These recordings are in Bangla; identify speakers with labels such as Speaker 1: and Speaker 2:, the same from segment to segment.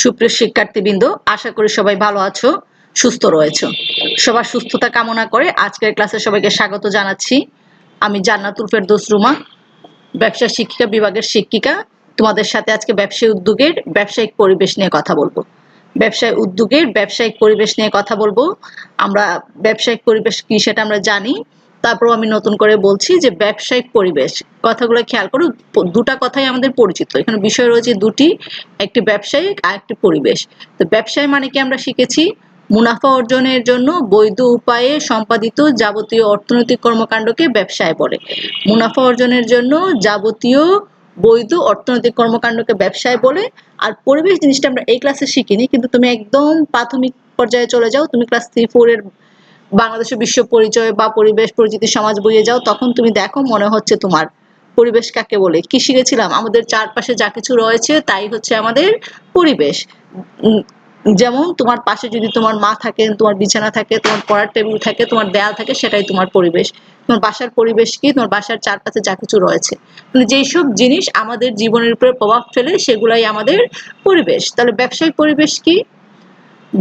Speaker 1: সুপ্রিয় শিক্ষার্থীবৃন্দ, আশা করি সবাই ভালো আছো, সুস্থ রয়েছো। সবার সুস্থতা কামনা করে আজকের ক্লাসে সবাইকে স্বাগত জানাচ্ছি। আমি জান্নাতুল ফেরদৌস রুমা, ব্যবসা শিক্ষিকা বিভাগের শিক্ষিকা। তোমাদের সাথে আজকে ব্যবসায়ী উদ্যোগের ব্যবসায়িক পরিবেশ নিয়ে কথা বলবো। ব্যবসায় উদ্যোগের ব্যবসায়িক পরিবেশ নিয়ে কথা বলবো। আমরা ব্যবসায়িক পরিবেশ কি সেটা আমরা জানি, তারপরও আমি নতুন করে বলছি যে ব্যবসায়িক পরিবেশ কথাগুলো খেয়াল করো। দুটা কথাই আমাদের পরিচিত, এখানে বিষয় রয়েছে দুটি, একটি ব্যবসায়িক আর একটি পরিবেশ। তো ব্যবসায় মানে কি আমরা শিখেছি, মুনাফা অর্জনের জন্য বৈধ উপায়ে সম্পাদিত যাবতীয় অর্থনৈতিক কর্মকাণ্ডকে ব্যবসায় বলে। মুনাফা অর্জনের জন্য যাবতীয় বৈধ অর্থনৈতিক কর্মকাণ্ডকে ব্যবসায় বলে। আর পরিবেশ জিনিসটা আমরা এই ক্লাসে শিখিনি, কিন্তু তুমি একদম প্রাথমিক পর্যায়ে চলে যাও, তুমি ক্লাস 3-4 এর বাংলাদেশের বিশ্ব পরিচয় বা পরিবেশ পরিচিতি সমাজ বইয়ে যাও, তখন তুমি দেখো মনে হচ্ছে তোমার পরিবেশ কাকে বলে। কি শিখেছিলাম, আমাদের চারপাশে যা কিছু রয়েছে তাই হচ্ছে আমাদের পরিবেশ। যেমন তোমার পাশে যদি তোমার মা থাকে, তোমার বিছানা থাকে, তোমার পড়ার টেবিল থাকে, তোমার দেয়াল থাকে, সেটাই তোমার পরিবেশ। তোমার বাসার পরিবেশ কি, তোমার বাসার চারপাশে যা কিছু রয়েছে, মানে যেই সব জিনিস আমাদের জীবনের উপরে প্রভাব ফেলে সেগুলাই আমাদের পরিবেশ। তাহলে ব্যবসায়িক পরিবেশ কি,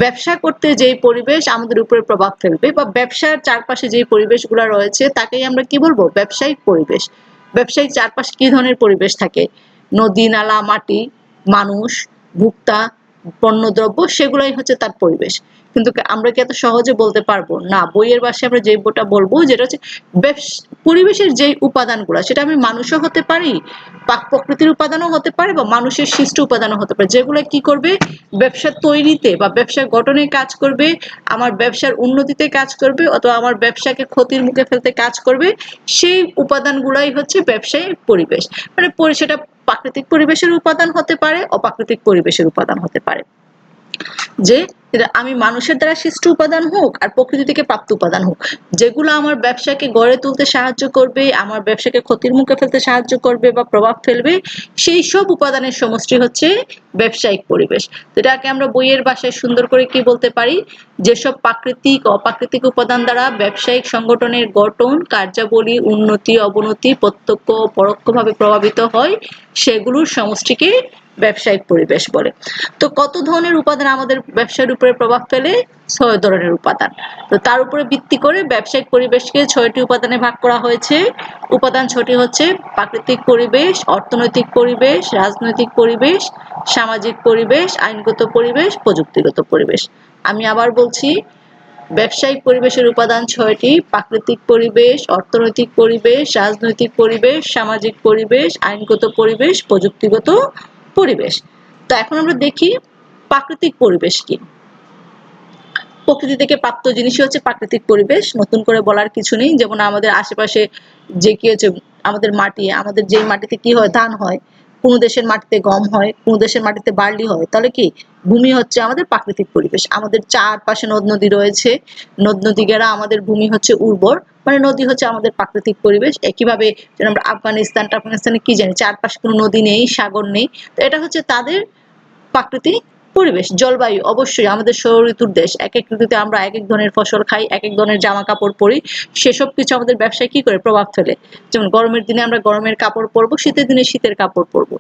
Speaker 1: ব্যবসা করতে যেই পরিবেশ আমাদের উপরে প্রভাব ফেলবে বা ব্যবসার চারপাশে যেই পরিবেশগুলো রয়েছে তাকেই আমরা কি বলবো, ব্যবসায়িক পরিবেশ। ব্যবসায়িক চারপাশে কি ধরনের পরিবেশ থাকে, নদী নালা মাটি মানুষ ভোক্তা পণ্যদ্রব্য, সেগুলাই হচ্ছে তার পরিবেশ। কিন্তু আমরা কি এত সহজে বলতে পারবো না। বইয়ের ভাষায় আমরা যে বইটা বলবো যেটা হচ্ছে পরিবেশের যেই উপাদানগুলো, সেটা আমি মানুষও হতে পারি, প্রকৃতির উপাদানও হতে পারে বা মানুষের সৃষ্ট উপাদানও হতে পারে, যেগুলো কি করবে ব্যবসা তৈরিতে বা ব্যবসা গঠনে কাজ করবে, আমার ব্যবসার উন্নতিতে কাজ করবে অথবা আমার ব্যবসাকে ক্ষতির মুখে ফেলতে কাজ করবে। সেই উপাদানগুলাই হচ্ছে ব্যবসায়িক পরিবেশ। মানে সেটা প্রাকৃতিক পরিবেশের উপাদান হতে পারে, অপ্রাকৃতিক পরিবেশের উপাদান হতে পারে। যে আমি মানুষের দ্বারা সৃষ্ট উপাদান হোক আর প্রকৃতি থেকে প্রাপ্ত উপাদান হোক, যেগুলো আমার ব্যবসাকে গড়ে তুলতে সাহায্য করবে, আমার ব্যবসাকে ক্ষতির মুখে ফেলতে সাহায্য করবে বা প্রভাব ফেলবে, সেই সব উপাদানের সমষ্টি হচ্ছে ব্যবসায়িক পরিবেশ। এটাকে আমরা বইয়ের ভাষায় সুন্দর করে কি বলতে পারি, যেসব প্রাকৃতিক অপ্রাকৃতিক উপাদান দ্বারা ব্যবসায়িক সংগঠনের গঠন কার্যাবলী উন্নতি অবনতি প্রত্যক্ষ পরোক্ষভাবে প্রভাবিত হয়, সেগুলোর সমষ্টিকে ব্যবসায়িক পরিবেশ বলে। তো কত ধরনের উপাদান আমাদের ব্যবসার উপরে প্রভাব ফেলে, 6 ধরনের উপাদান। তো তার উপরে ভিত্তি করে ব্যবসায়িক পরিবেশকে 6টি উপাদানে ভাগ করা হয়েছে। উপাদান 6টি হচ্ছে প্রাকৃতিক পরিবেশ, অর্থনৈতিক পরিবেশ, রাজনৈতিক পরিবেশ, সামাজিক পরিবেশ, আইনগত পরিবেশ, প্রযুক্তিগত পরিবেশ। আমি আবার বলছি, ব্যবসায়িক পরিবেশের উপাদান 6টি: প্রাকৃতিক পরিবেশ, অর্থনৈতিক পরিবেশ, রাজনৈতিক পরিবেশ, সামাজিক পরিবেশ, আইনগত পরিবেশ, প্রযুক্তিগত পরিবেশ। তো এখন আমরা দেখি প্রাকৃতিক পরিবেশ কি। প্রকৃতি থেকে প্রাপ্ত জিনিসই হচ্ছে প্রাকৃতিক পরিবেশ, নতুন করে বলার কিছু নেই। যেমন আমাদের আশেপাশে যে কি হচ্ছে, আমাদের মাটি, আমাদের যেই মাটিতে কি হয়, ধান হয়, কোন দেশের মাটিতে গম হয়, কোন দেশের মাটিতে বার্লি হয়। তাহলে কি, ভূমি হচ্ছে আমাদের প্রাকৃতিক পরিবেশ। আমাদের চারপাশে নদ নদী রয়েছে, নদ নদী গেরা আমাদের ভূমি হচ্ছে উর্বর, মানে নদী হচ্ছে আমাদের প্রাকৃতিক পরিবেশ। একইভাবে আমরা আফগানিস্তানে কি জানি, চারপাশে কোনো নদী নেই, সাগর নেই, তো এটা হচ্ছে তাদের প্রাকৃতিক পরিবেশ। জলবায়ু, অবশ্যই আমাদের ষড় ঋতুর দেশ, এক এক ঋতুতে আমরা এক এক ধরনের ফসল খাই, এক এক ধরনের জামা কাপড় পরি, সেসব কিছু আমাদের ব্যবসায় কি করে প্রভাব ফেলে। যেমন গরমের দিনে আমরা গরমের কাপড় পরবো, শীতের দিনে শীতের কাপড় পরবো।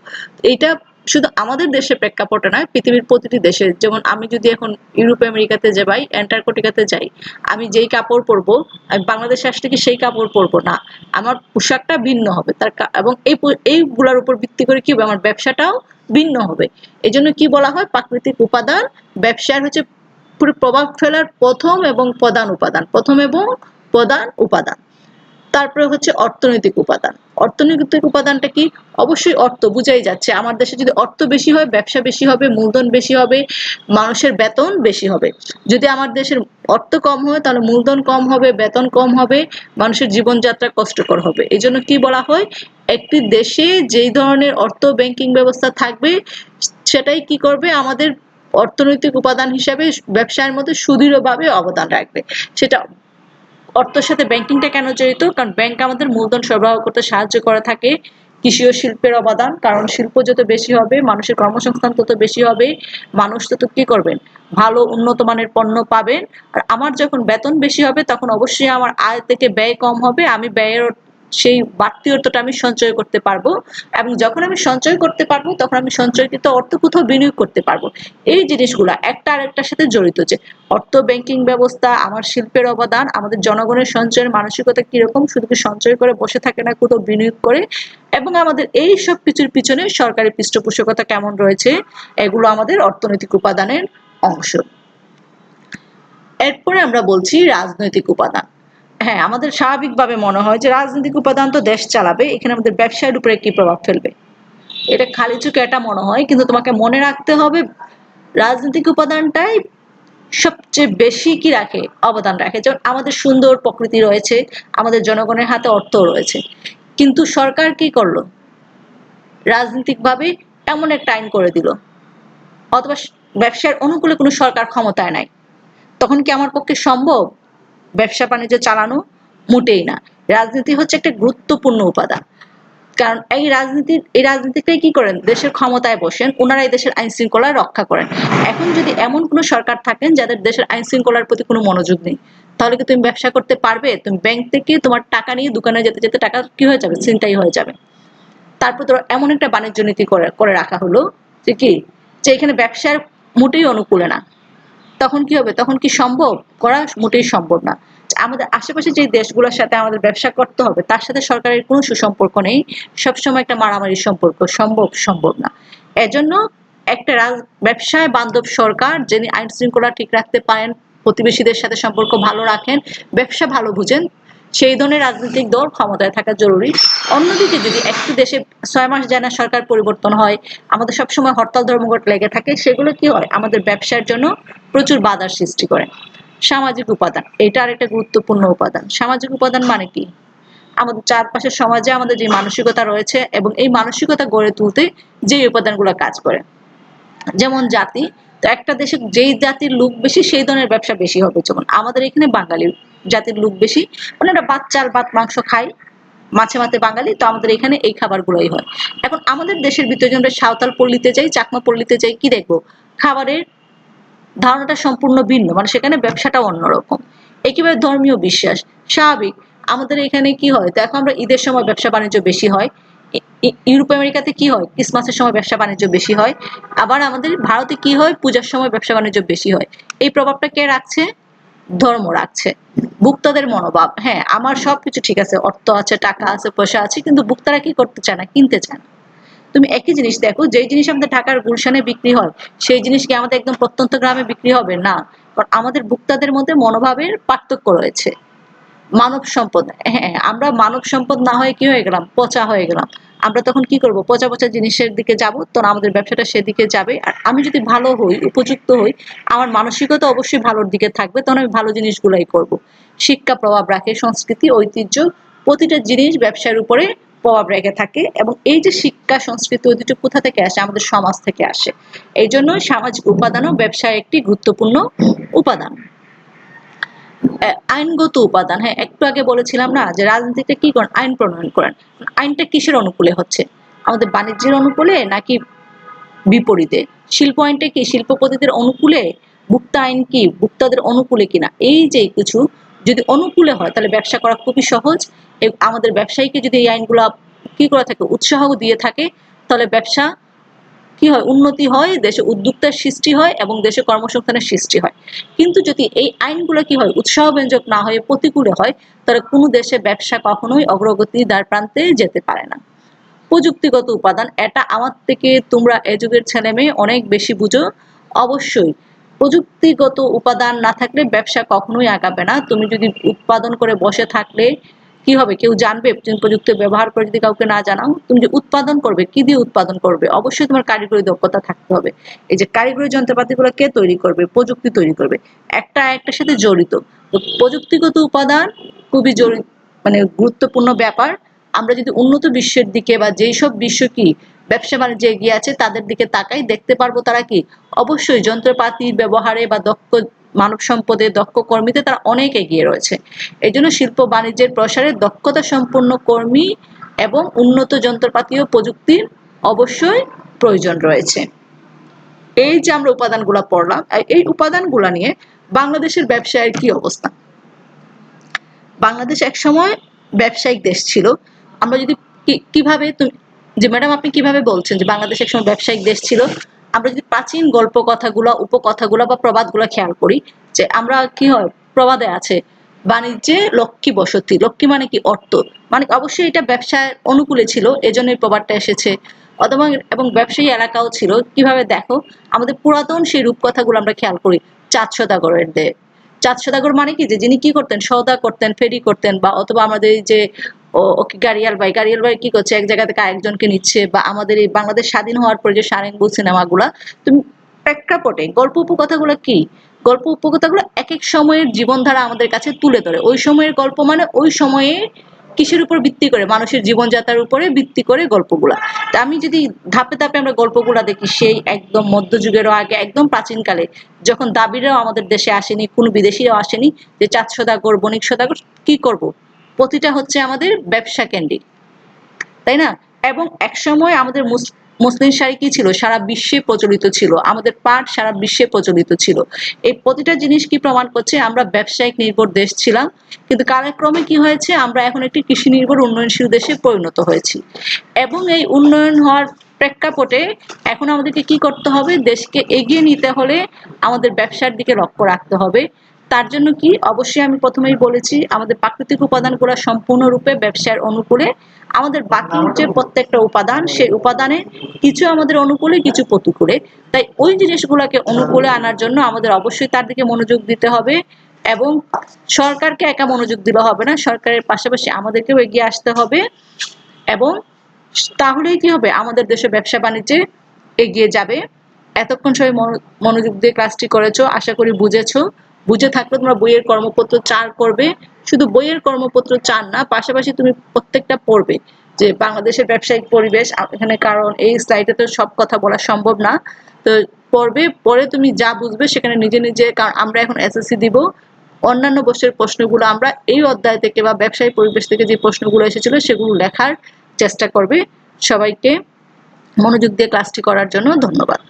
Speaker 1: এইটা শুধু আমাদের দেশের প্রেক্ষাপটে নয়, পৃথিবীর প্রতিটি দেশে। যেমন আমি যদি এখন ইউরোপ আমেরিকাতে যাই, অ্যান্টার্কটিকাতে যাই, আমি যেই কাপড় পরবো, আমি বাংলাদেশে আসলে কি সেই কাপড় পরবো না, আমার পোশাকটা ভিন্ন হবে তার, এবং এইগুলোর উপর ভিত্তি করে কি আমার ব্যবসাটাও ভিন্ন হবে। এই জন্য কি বলা হয়, প্রাকৃতিক উপাদান ব্যবসার হচ্ছে প্রভাব ফেলার প্রথম এবং প্রধান উপাদান। তারপরে হচ্ছে অর্থনৈতিক উপাদান। অর্থনৈতিক উপাদানটা কি, অবশ্যই অর্থ বুঝাই যাচ্ছে। আমার দেশে যদি অর্থ বেশি হয়, ব্যবসা বেশি হবে, মূলধন বেশি হবে, মানুষের বেতন বেশি হবে। যদি আমার দেশের অর্থ কম হয়, তাহলে মূলধন কম হবে, বেতন কম হবে, মানুষের জীবনযাত্রা কষ্টকর হবে। এই জন্য কি বলা হয়, একটি দেশে যেই ধরনের অর্থ ব্যাংকিং ব্যবস্থা থাকবে, সেটাই কি করবে, আমাদের অর্থনৈতিক উপাদান হিসাবে ব্যবসায়ের মধ্যে সুদৃঢ়ভাবে অবদান রাখবে। সেটা অর্থের সাথে ব্যাংকিংটা কেন জড়িত, কারণ ব্যাংক আমাদের মূলধন সরবরাহ করতে সাহায্য করে থাকে। কৃষি ও শিল্পের অবদান, কারণ শিল্প যত বেশি হবে, মানুষের কর্মসংস্থান তত বেশি হবে, মানুষ তত কি করবেন, ভালো উন্নত মানের পণ্য পাবেন। আর আমার যখন বেতন বেশি হবে, তখন অবশ্যই আমার আয় থেকে ব্যয় কম হবে, আমি ব্যয়ের সেই বাড়তি অর্থটা আমি সঞ্চয় করতে পারবো, এবং যখন আমি সঞ্চয় করতে পারবো তখন আমি সঞ্চয়কৃত অর্থ কোথাও বিনিয়োগ করতে পারবো। এই জিনিসগুলা একটা আরেকটার সাথে জড়িত, যে অর্থ ব্যাংকিং ব্যবস্থা, আমার শিল্পের অবদান, আমাদের জনগণের সঞ্চয়ের মানসিকতা কিরকম, শুধু কি সঞ্চয় করে বসে থাকে না, কোথাও বিনিয়োগ করে, এবং আমাদের এই সব কিছুর পিছনে সরকারি পৃষ্ঠপোষকতা কেমন রয়েছে, এগুলো আমাদের অর্থনৈতিক উপাদানের অংশ। এরপরে আমরা বলছি রাজনৈতিক উপাদান। হ্যাঁ, আমাদের স্বাভাবিকভাবে মনে হয় যে রাজনৈতিক উপাদান তো দেশ চালাবে, এখানে আমাদের ব্যবসায়ের উপরে কি প্রভাব ফেলবে, এটা খালি চোখে এটা মনে হয়, কিন্তু তোমাকে মনে রাখতে হবে রাজনৈতিক উপাদানটাই সবচেয়ে বেশি কি রাখে, অবদান রাখে। যেমন আমাদের সুন্দর প্রকৃতি রয়েছে, আমাদের জনগণের হাতে অর্থ রয়েছে, কিন্তু সরকার কি করলো, রাজনৈতিকভাবে এমন একটা আইন করে দিল, অথবা ব্যবসার অনুকূলে কোনো সরকার ক্ষমতায় নাই, তখন কি আমার পক্ষে সম্ভব ব্যবসা বাণিজ্য চালানো? মোটেই না। রাজনীতি হচ্ছে একটা গুরুত্বপূর্ণ উপাদান, কারণ এই রাজনীতিটাই কি করেন, দেশের ক্ষমতায় বসেন, ওনারা এই দেশের আইন শৃঙ্খলা রক্ষা করেন। এখন যদি এমন কোনো সরকার থাকেন যাদের দেশের আইন শৃঙ্খলার প্রতি কোনো মনোযোগ নেই, তাহলে কি তুমি ব্যবসা করতে পারবে? তুমি ব্যাংক থেকে তোমার টাকা নিয়ে দোকানে যেতে যেতে টাকা কি হয়ে যাবে, ছিনতাই হয়ে যাবে। তারপর ধরো এমন একটা বাণিজ্য নীতি করে রাখা হলো যে কি, যে এখানে ব্যবসার মোটেই অনুকূলে না, তখন কি হবে, তখন কি সম্ভব করা? মোটেই সম্ভব না। আমাদের আশেপাশে যে দেশগুলোর সাথে আমাদের ব্যবসা করতে হবে তার সাথে সরকারের কোনো সুসম্পর্ক নেই, সবসময় একটা মারামারি সম্পর্ক, সম্ভব না। এজন্য একটা ব্যবসায় বান্ধব সরকার, যিনি আইন শৃঙ্খলা ঠিক রাখতে পারেন, প্রতিবেশীদের সাথে সম্পর্ক ভালো রাখেন, ব্যবসা ভালো বুঝেন, সেই ধরনের রাজনৈতিক দল ক্ষমতায় থাকা জরুরি। অন্যদিকে যদি একটি দেশে 6 মাস যায় না সরকার পরিবর্তন হয়, আমাদের সবসময় হরতাল ধর্মঘট লেগে থাকে, সেগুলো কি হয়, আমাদের ব্যবসার জন্য প্রচুর বাধার সৃষ্টি করে। সামাজিক উপাদান, এটা আরেকটা গুরুত্বপূর্ণ উপাদান। সামাজিক উপাদান মানে কি, আমাদের চারপাশের সমাজে আমাদের যে মানসিকতা রয়েছে এবং এই মানসিকতা গড়ে তুলতে যে উপাদানগুলো কাজ করে। যেমন জাতি, তো একটা দেশে যেই জাতির লোক বেশি সেই ধরনের ব্যবসা বেশি হবে। যেমন আমাদের এখানে বাঙালি জাতির লোক বেশি, মানে ওরা ভাত চাল ভাত মাংস খায়, মাছে ভাতে বাঙালি, তো আমাদের এখানে এই খাবারগুলোই হয়। এখন আমাদের দেশের ভিতরে যদি আমরা সাঁওতাল পল্লীতে যাই, চাকমা পল্লীতে যাই, কি দেখবো, খাবারের ধারণাটা সম্পূর্ণ ভিন্ন, মানে সেখানে ব্যবসাটাও অন্যরকম। একেবারে ধর্মীয় বিশ্বাস স্বাভাবিক। আমাদের এখানে কি হয় দেখো, আমরা ঈদের সময় ব্যবসা বাণিজ্য বেশি হয়, ইউরোপ আমেরিকাতে কি হয়, ক্রিসমাসের সময় ব্যবসা বাণিজ্য বেশি হয়, আবার আমাদের ভারতে কি হয়, পূজার সময় ব্যবসা বাণিজ্য বেশি হয়। এই প্রভাবটা কে রাখছে, ধর্ম রাখছে। ভোক্তাদের মনোভাব, হ্যাঁ আমার সবকিছু ঠিক আছে, অর্থ আছে, টাকা আছে, পয়সা আছে, কিন্তু ভোক্তারা কি করতে চায় না, কিনতে চায় না। তুমি একই জিনিস দেখো, যেই জিনিস আমাদের ঢাকার গুলশানে বিক্রি হয় সেই জিনিস কি আমাদের একদম প্রত্যন্ত গ্রামে বিক্রি হবে না, কারণ আমাদের ভোক্তাদের মধ্যে মনোভাবের পার্থক্য রয়েছে। মানব সম্পদ, হ্যাঁ আমরা মানব সম্পদ না হয়ে কি হয়ে গেলাম, পচা হয়ে গেলাম। আমরা তখন কি করব, পচা পচা জিনিসের দিকে যাব, তখন আমাদের ব্যবসাটা সেদিকে যাবে। আর আমি যদি ভালো হই, উপযুক্ত হই, আমার মানসিকতা অবশ্যই ভালোর দিকে থাকবে, তখন আমি ভালো জিনিসগুলাই করব। শিক্ষা প্রভাব রাখে, সংস্কৃতি ঐতিহ্য, প্রতিটা জিনিস ব্যবসার উপরে প্রভাব রেখে থাকে। এবং এই যে শিক্ষা সংস্কৃতি ঐতিহ্য কোথা থেকে আসে, আমাদের সমাজ থেকে আসে। এই জন্য সামাজিক উপাদানও ব্যবসায় একটি গুরুত্বপূর্ণ উপাদান। আইনগত উপাদান, হ্যাঁ একটু আগে বলেছিলাম না যে রাজনীতিটা কি করেন, আইন প্রণয়ন করেন। আইনটা কিসের অনুকূলে হচ্ছে, আমাদের বাণিজ্যের অনুকূলে নাকি বিপরীতে? শিল্প আইনটা কি শিল্পপতিদের অনুকূলে, ভোক্তা আইন কি ভোক্তাদের অনুকূলে কিনা? এই যে কিছু যদি অনুকূলে হয় তাহলে ব্যবসা করা খুবই সহজ। আমাদের ব্যবসায়ীকে যদি এই আইনগুলো কি করে থাকে, উৎসাহ দিয়ে থাকে, তাহলে ব্যবসা কি হয়, উন্নতি হয়, দেশে উদ্যোক্তার সৃষ্টি হয় এবং দেশে কর্মসংস্থানের সৃষ্টি হয়। কিন্তু যদি এই আইনগুলো কি হয়, উৎসাহব্যঞ্জক না হয়ে প্রতিকূলে হয়, তাহলে কোনো দেশে ব্যবসা কখনোই অগ্রগতির দ্বারপ্রান্তে যেতে পারে না। প্রযুক্তিগত উপাদান, এটা আমার থেকে তোমরা এ যুগের ছেলে মেয়ে অনেক বেশি বুঝো। অবশ্যই প্রযুক্তিগত উপাদান না থাকলে ব্যবসা কখনোই আগাবে না। তুমি যদি উৎপাদন করে বসে থাকলে কি হবে, কেউ জানবে? তুমি প্রযুক্তি ব্যবহার করে যদি কাউকে না জানাও, তুমি যে উৎপাদন করবে, কি দিয়ে উৎপাদন করবে? অবশ্যই তোমার কারিগরি দক্ষতা থাকতে হবে। এই যে কারিগরি যন্ত্রপাতিগুলো কে তৈরি করবে, প্রযুক্তি তৈরি করবে, একটা একটার সাথে জড়িত। তো প্রযুক্তিগত উপাদান খুবই জড়িত, মানে গুরুত্বপূর্ণ ব্যাপার। আমরা যদি উন্নত বিশ্বের দিকে বা যেই সব বিশ্ব কি ব্যবসা বাণিজ্যে এগিয়ে আছে তাদের দিকে তাকাই, দেখতে পারবো তারা কি অবশ্যই যন্ত্রপাতি ব্যবহারে বা দক্ষ মানব সম্পদে, দক্ষ কর্মীতে তারা অনেক এগিয়ে রয়েছে। এই জন্য শিল্প বাণিজ্যের প্রসারে দক্ষতা সম্পন্ন কর্মী এবং উন্নত যন্ত্রপাতি ও প্রযুক্তির অবশ্যই প্রয়োজন রয়েছে। এই যে আমরা উপাদানগুলো পড়লাম, এই উপাদানগুলো নিয়ে বাংলাদেশের ব্যবসায়ের কি অবস্থা? বাংলাদেশ এক সময় ব্যবসায়িক দেশ ছিল। আমরা যদি কিভাবে যে ম্যাডাম আপনি কিভাবে বলছেন যে বাংলাদেশ একসময় ব্যবসায়িক দেশ ছিল? আমরা যদি প্রাচীন গল্প কথাগুলো, উপকথাগুলো বা প্রবাদগুলো খেয়াল করি, যে আমরা কি হয় প্রবাদে আছে বাণিজ্যে লক্ষ্মী বসতি। লক্ষ্মী মানে কি? অর্থ। মানে অবশ্যই এটা ব্যবসার অনুকূলে ছিল, এজন্যই প্রবাদটা এসেছে। অথবা এবং ব্যবসায়ী এলাকাও ছিল। কিভাবে দেখো, আমাদের পুরাতন সেই রূপকথাগুলো আমরা খেয়াল করি। চাঁদ সদাগরের দেশ। চাঁদ সদাগর মানে কি? যে যিনি কি করতেন? সওদা করতেন, ফেরি করতেন, বা অথবা আমাদের এই যে ওকে গাড়িয়াল ভাই কি করছে? এক জায়গা থেকে আরেকজনকে নিচ্ছে, বা আমাদের এই বাংলাদেশ স্বাধীন হওয়ার পরে যে সারেঙ্গু সিনেমাগুলা, তুমি প্রেক্ষাপটে গল্প উপকথাগুলো কি? গল্প উপকথাগুলো একেক সময়ের জীবনধারা আমাদের কাছে তুলে ধরে। ওই সময়ের গল্প মানে ওই সময়ে কিসের উপর ভিত্তি করে? মানুষের জীবনযাত্রার উপরে ভিত্তি করে গল্পগুলা। তা আমি যদি ধাপে ধাপে আমরা গল্পগুলা দেখি, সেই একদম মধ্যযুগেরও আগে, একদম প্রাচীনকালে, যখন দাবিরাও আমাদের দেশে আসেনি, কোনো বিদেশিরাও আসেনি, যে চাঁদ সদাগর, বণিক সদাগর কি করব? প্রতিটা হচ্ছে আমাদের ব্যবসা কেন্দ্রিক, তাই না? এবং একসময় আমাদের মুসলিম শাড়ি কি ছিল? সারা বিশ্বে প্রচলিত ছিল। আমাদের পাট সারা বিশ্বে প্রচলিত ছিল। এই প্রতিটা জিনিস কি প্রমাণ করছে? আমরা ব্যবসায়িক নির্ভর দেশ ছিলাম, কিন্তু কালক্রমে কি হয়েছে? আমরা এখন একটি কৃষি নির্ভর উন্নয়নশীল দেশে পরিণত হয়েছি। এবং এই উন্নয়ন হওয়ার প্রেক্ষাপটে এখন আমাদেরকে কি করতে হবে? দেশকে এগিয়ে নিতে হলে আমাদের ব্যবসার দিকে লক্ষ্য রাখতে হবে। তার জন্য কি? অবশ্যই আমি প্রথমেই বলেছি, আমাদের প্রাকৃতিক উপাদানগুলো সম্পূর্ণরূপে ব্যবসার অনুকূলে। আমাদের বাকি যে প্রত্যেকটা উপাদান, সেই উপাদানে কিছু আমাদের অনুকূলে, কিছু প্রতিকূলে। তাই ওই জিনিসগুলোকে অনুকূলে আনার জন্য আমাদের অবশ্যই তার দিকে মনোযোগ দিতে হবে। এবং সরকারকে একা মনোযোগ দিলে হবে না, সরকারের পাশাপাশি আমাদেরকেও এগিয়ে আসতে হবে। এবং তাহলেই কি হবে? আমাদের দেশে ব্যবসা বাণিজ্যে এগিয়ে যাবে। এতক্ষণ সবাই মনোযোগ দিয়ে ক্লাসটি করেছো, আশা করি বুঝেছো। বুঝে থাকলে তোমরা বইয়ের কর্মপত্র 4 করবে। শুধু বইয়ের কর্মপত্র 4 না, পাশাপাশি তুমি প্রত্যেকটা পড়বে, যে বাংলাদেশের ব্যবসায়িক পরিবেশ এখানে, কারণ এই স্লাইডে তো সব কথা বলা সম্ভব না। তো পড়বে, পড়ে তুমি যা বুঝবে সেখানে নিজে নিজে, কারণ আমরা এখন এসএসসি দিব, অন্যান্য বছরের প্রশ্নগুলো আমরা এই অধ্যায় থেকে বা ব্যবসায়িক পরিবেশ থেকে যে প্রশ্নগুলো এসেছিল সেগুলো লেখার চেষ্টা করবে। সবাইকে মনোযোগ দিয়ে ক্লাসটি করার জন্য ধন্যবাদ।